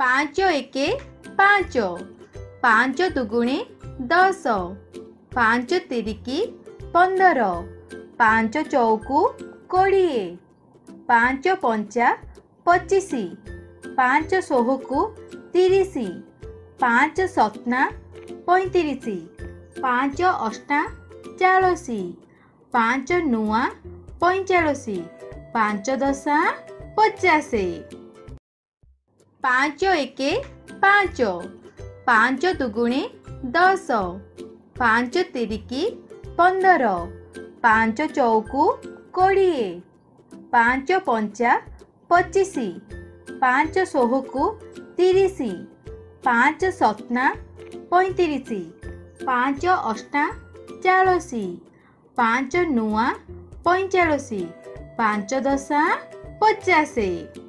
पाँच एके पाँच, पाँच दुगुणे दस, पाँच तिरिकी 15, पाँच चौकु 20, पाँच पंचा 25, पाँच सोहकु 30, पाँच सतना 35, पाँच अष्टा 40, पाँच नुआ 45, पाँच दशा 50। पाँच एके पाँच, पाँच दुगुणे दस, पाँच तिरिकी 15, पाँच चौकु 20, पाँच पंचा 25, पाँच सोहकु 30, पाँच सतना 35, पाँच अष्टा 40, पाँच नुआ 45, पाँच दशा 50।